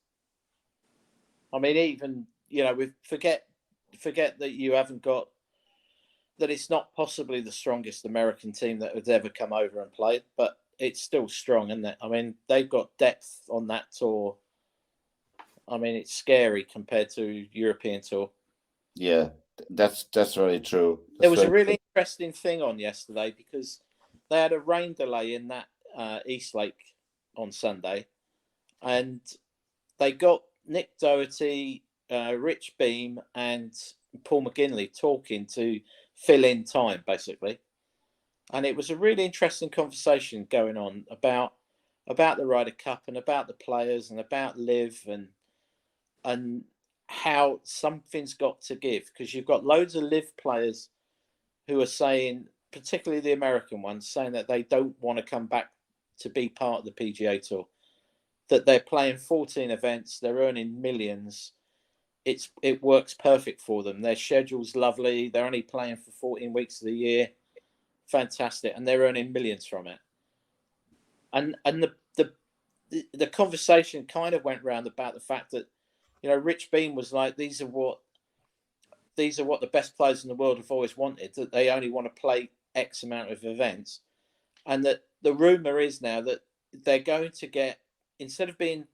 I mean, even we forget that you haven't got that. It's not possibly the strongest American team that has ever come over and played, but it's still strong, isn't it? I mean, they've got depth on that tour. I mean, it's scary compared to European tour. Yeah, that's very true. There was a really interesting thing on yesterday because they had a rain delay in that East Lake on Sunday, and they got Nick Doherty, Rich Beam, and Paul McGinley talking to fill in time, basically. And it was a really interesting conversation going on about the Ryder Cup and about the players and about Liv and how something's got to give, because you've got loads of Liv players who are saying, particularly the American ones, saying that they don't want to come back to be part of the PGA Tour. That they're playing 14 events, they're earning millions. It works perfect for them. Their schedule's lovely. They're only playing for 14 weeks of the year. Fantastic. And they're earning millions from it. And the conversation kind of went round about the fact that, Rich Beam was like, these are what the best players in the world have always wanted, that they only want to play X amount of events. And that the rumour is now that they're going to get, instead of being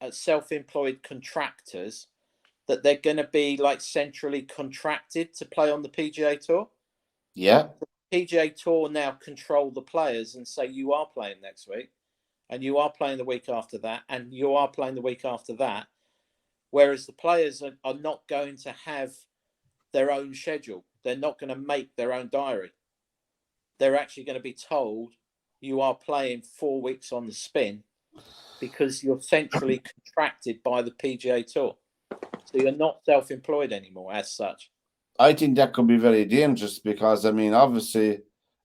self-employed contractors, that they're going to be like centrally contracted to play on the PGA Tour. Yeah. The PGA Tour now control the players and say, you are playing next week, and you are playing the week after that, and you are playing the week after that. Whereas the players are not going to have their own schedule. They're not going to make their own diary. They're actually going to be told, you are playing 4 weeks on the spin, because you're centrally contracted by the PGA Tour. So you're not self-employed anymore as such. I think that could be very dangerous because, I mean, obviously,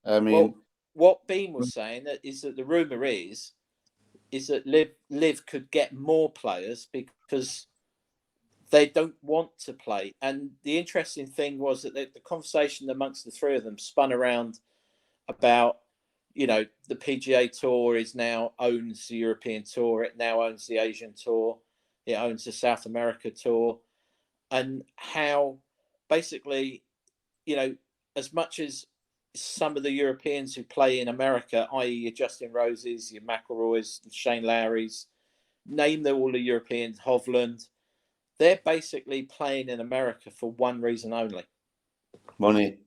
I mean, Well, what Beam was saying is that the rumor is that Liv could get more players because they don't want to play. And the interesting thing was that the conversation amongst the three of them spun around about, you know, the PGA Tour now owns the European Tour. It now owns the Asian Tour. It owns the South America Tour. And how basically, you know, as much as some of the Europeans who play in America, i.e. your Justin Roses, your McIlroys, Shane Lowry's, name them all the Europeans, Hovland, they're basically playing in America for one reason only. money.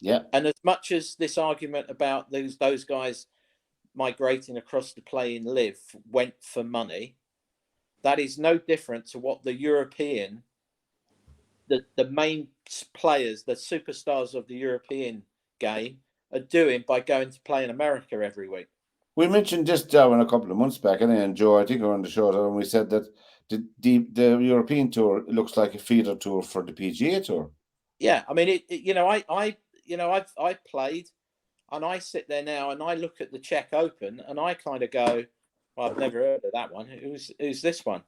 Yeah. And as much as this argument about those guys migrating across to play in Live went for money, that is no different to what the European, the main players, the superstars of the European game are doing by going to play in America every week. We mentioned this, Derwynne, a couple of months back, and Joe, I think we were on the show, and we said that the European Tour looks like a feeder tour for the PGA Tour. Yeah, I mean, I've played, and I sit there now and I look at the Czech Open and I kind of go, well, I've never heard of that one. Who's this one?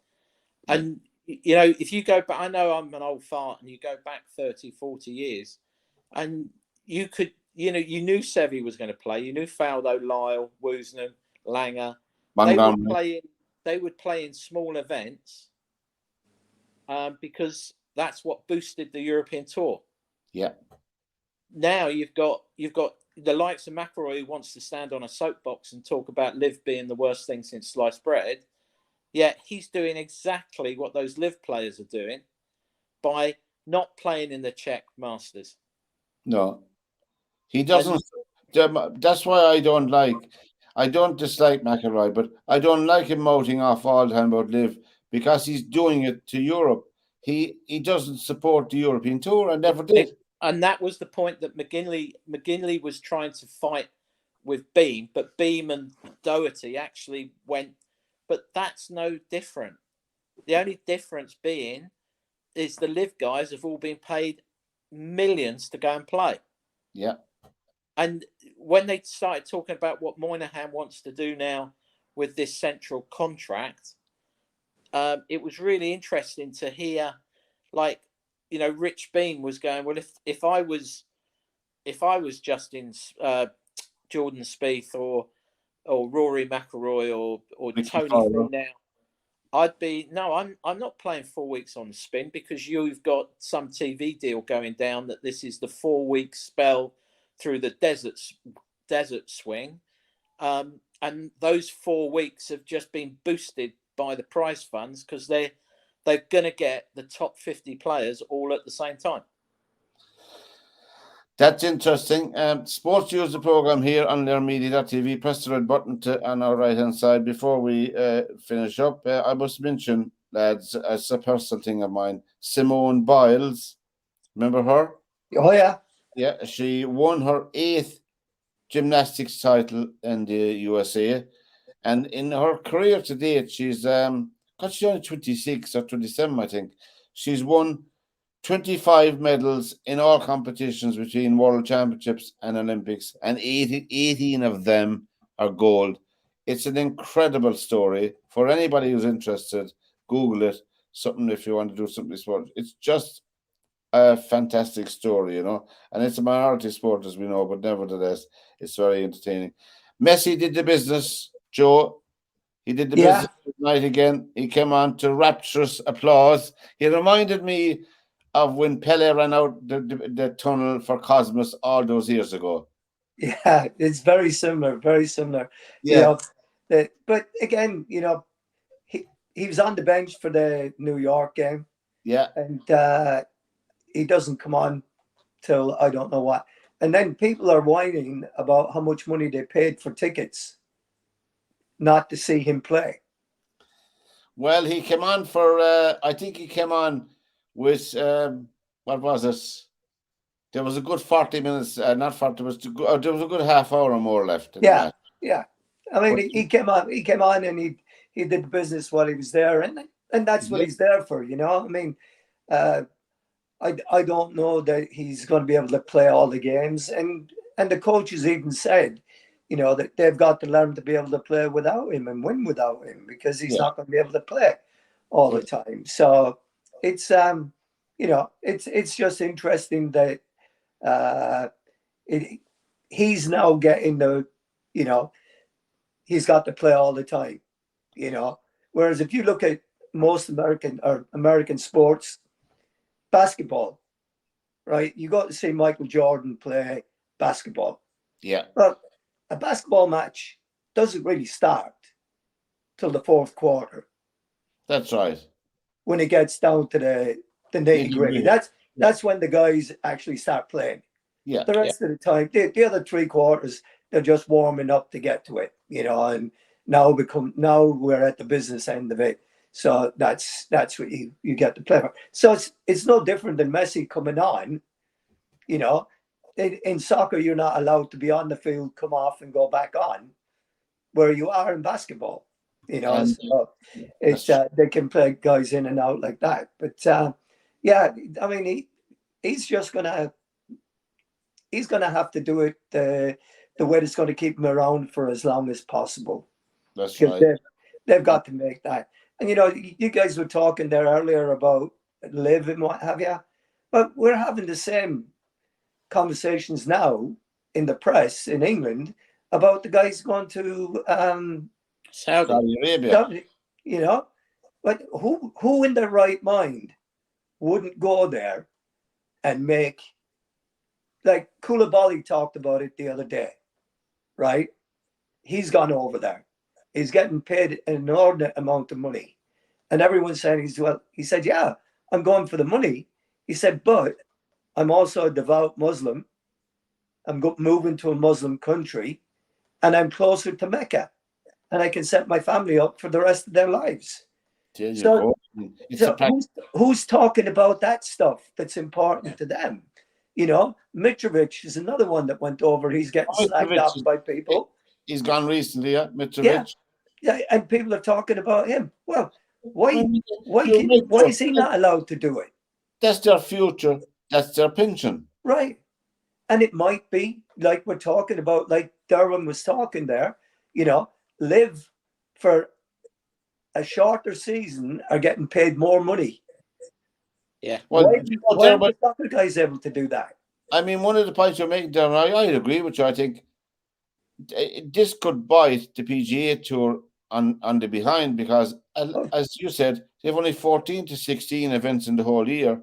And, you know, if you go back, I know I'm an old fart, and you go back 30, 40 years, and you could, you know, you knew Seve was going to play. You knew Faldo, Lyle, Woosnam, Langer. They would play in small events because that's what boosted the European Tour. Yeah. Now you've got the likes of McIlroy, who wants to stand on a soapbox and talk about Liv being the worst thing since sliced bread. Yet he's doing exactly what those Liv players are doing by not playing in the Czech Masters. No, he doesn't. That's why I don't dislike McIlroy, but I don't like him mouthing off all the time about Liv because he's doing it to Europe. He doesn't support the European Tour and never did. And that was the point that McGinley was trying to fight with Beam, but Beam and Doherty actually went. But that's no different. The only difference being is the Liv guys have all been paid millions to go and play. Yeah. And when they started talking about what Moynihan wants to do now with this central contract, it was really interesting to hear, like, you know, Rich Beam was going, well, if I was Justin Jordan Spieth or Rory McIlroy or Tony Finau now, I'd be I'm not playing 4 weeks on the spin because you've got some TV deal going down that this is the 4 week spell through the desert swing, and those 4 weeks have just been boosted by the prize funds because they're going to get the top 50 players all at the same time. That's interesting. SportsView is the program here on learnmedia.tv. Press the red button on our right-hand side. Before we finish up, I must mention, lads, as a personal thing of mine, Simone Biles. Remember her? Oh, yeah. Yeah, she won her 8th gymnastics title in the USA. And in her career to date, she's only 26 or 27, I think. She's won 25 medals in all competitions between World Championships and Olympics, and 18 of them are gold. It's an incredible story. For anybody who's interested, Google it. Something if you want to do something sport. It's just a fantastic story, you know. And it's a minority sport, as we know, but nevertheless, it's very entertaining. Messi did the business, Joe. He did the business tonight again. He came on to rapturous applause. He reminded me of when Pele ran out the tunnel for Cosmos all those years ago. Yeah, it's very similar, very similar. Yeah. You know, but again, you know, he was on the bench for the New York game. Yeah. And he doesn't come on till I don't know what. And then people are whining about how much money they paid for tickets not to see him play. Well, he came on for, I think he came on with, what was it? There was a good 40 minutes, not 40 minutes, there was a good half hour or more left. Yeah. I mean, he came on and he did the business while he was there. And and that's what he's there for. You know, I mean, I don't know that he's going to be able to play all the games, and the coaches even said, you know, that they've got to learn to be able to play without him and win without him, because he's not going to be able to play all the time. So it's you know, it's just interesting that he's now getting the, you know, he's got to play all the time, you know. Whereas if you look at most American sports, basketball, right? You got to see Michael Jordan play basketball. Yeah. Well, a basketball match doesn't really start till the fourth quarter. That's right. When it gets down to the nitty-gritty. That's when the guys actually start playing. Yeah. The rest of the time, the other 3 quarters, they're just warming up to get to it, you know, and now we're at the business end of it. So that's what you get to play for. So it's no different than Messi coming on, you know. In soccer, you're not allowed to be on the field, come off and go back on, where you are in basketball, you know. So it's they can play guys in and out like that. But yeah, I mean, he's just gonna have to do it the way that's going to keep him around for as long as possible. That's right. They've got to make that. And you know, you guys were talking there earlier about Liv and what have you, but we're having the same conversations now in the press in England about the guys going to Saudi Arabia. You know, but who in their right mind wouldn't go there and make, like Koulibaly talked about it the other day, right? He's gone over there. He's getting paid an inordinate amount of money. And everyone's saying he said, yeah, I'm going for the money. He said, but I'm also a devout Muslim. I'm moving to a Muslim country, and I'm closer to Mecca, and I can set my family up for the rest of their lives. So who's talking about that stuff that's important to them? You know, Mitrovic is another one that went over. He's getting slagged off by people. He's gone recently, Mitrovic. Yeah, and people are talking about him. Well, why is he not allowed to do it? That's their future. That's their pension. Right. And it might be, like we're talking about, like Derwynne was talking there, you know, live for a shorter season are getting paid more money. Yeah. Well, why are the soccer guys able to do that? I mean, one of the points you're making, Derwynne, I agree with you. I think this could bite the PGA Tour on the behind, because, as you said, they have only 14 to 16 events in the whole year.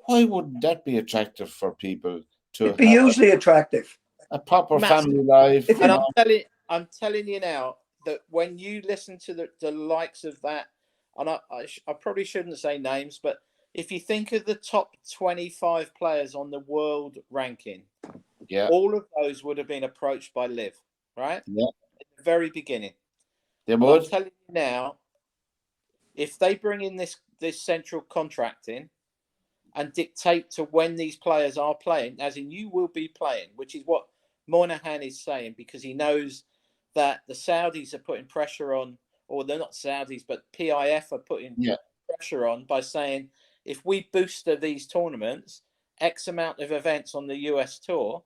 Why wouldn't that be attractive for people to It'd be hugely attractive? A proper family life. And I'm telling you now that when you listen to the likes of that, and I probably shouldn't say names, but if you think of the top 25 players on the world ranking, all of those would have been approached by Liv, right? Yeah. At the very beginning. They would. I'm telling you now, if they bring in this central contracting and dictate to when these players are playing, as in you will be playing, which is what Monahan is saying, because he knows that the Saudis are putting pressure on, or they're not Saudis, but PIF are putting pressure on by saying, if we booster these tournaments, X amount of events on the US tour,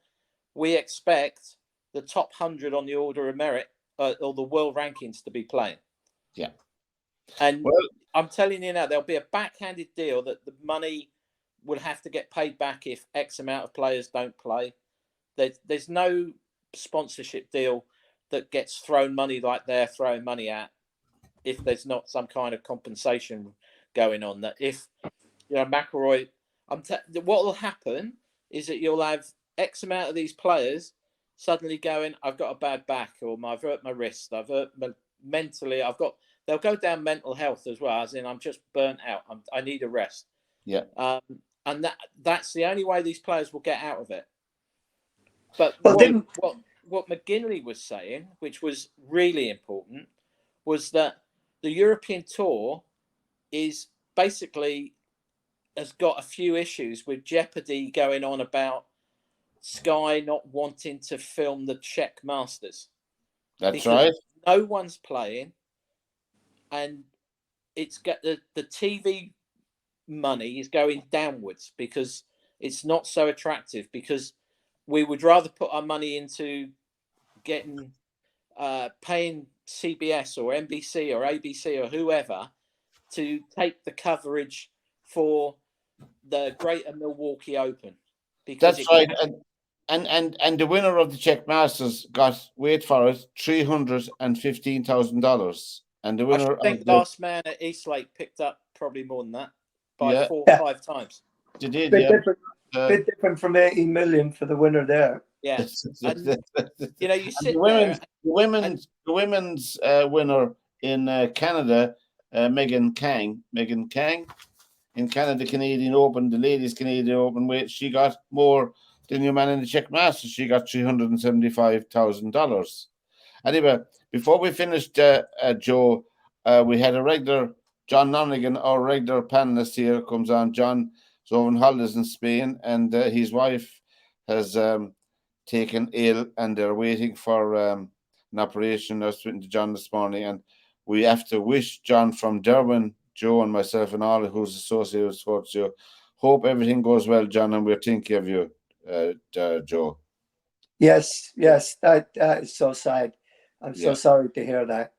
we expect the top 100 on the order of merit or the world rankings to be playing. Yeah. And I'm telling you now, there'll be a backhanded deal that the money will have to get paid back if X amount of players don't play. There's no sponsorship deal that gets thrown money like they're throwing money at if there's not some kind of compensation going on. That if, you know, McIlroy, what will happen is that you'll have X amount of these players suddenly going, I've got a bad back, or I've hurt my wrist, I've hurt mentally, they'll go down mental health as well, as in I'm just burnt out, I need a rest. Yeah. And that's the only way these players will get out of it. But what McGinley was saying, which was really important, was that the European Tour is basically has got a few issues with Jeopardy going on about Sky not wanting to film the Czech Masters. That's right. No one's playing, and it's got the TV money is going downwards because it's not so attractive, because we would rather put our money into getting paying CBS or NBC or ABC or whoever to take the coverage for the Greater Milwaukee Open. Because That's right. And the winner of the Czech Masters got, wait for it, $315,000. And the winner I think of the last man at Eastlake picked up probably more than that by 4 Yeah. or 5 times. they did, Bit yeah. different, bit different from 18 million for the winner there. Yeah. And, you know, you sit the women's winner in Canada, Megan Kang in Canada Canadian Open, the ladies Canadian Open, she got more than your man in the Czech Masters. She got $375,000. Anyway, before we finished, Joe, we had a regular John Nonigan, our regular panelist here, comes on. John is over on holidays in Spain, and his wife has taken ill, and they're waiting for an operation. I was speaking to John this morning, and we have to wish John from Derwynne, Joe and myself and all who's associated with SportsView, hope everything goes well, John, and we're thinking of you, Joe. Yes, that is so sad. I'm so sorry to hear that.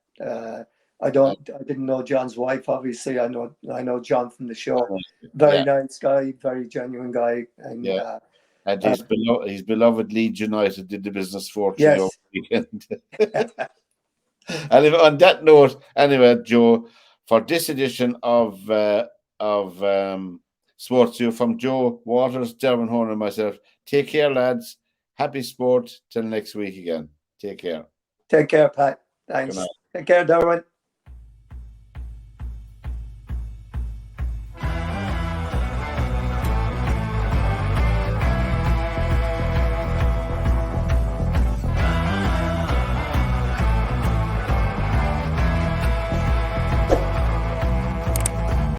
I didn't know John's wife. Obviously, I know John from the show. Very nice guy, very genuine guy, and and his beloved Leeds United did the business for yes. weekend. And on that note, anyway, Joe, for this edition of SportsView, from Joe Waters, Derwynne, Honan, and myself, take care, lads. Happy sport till next week again. Take care. Take care, Pat. Thanks. Take care, Derwynne.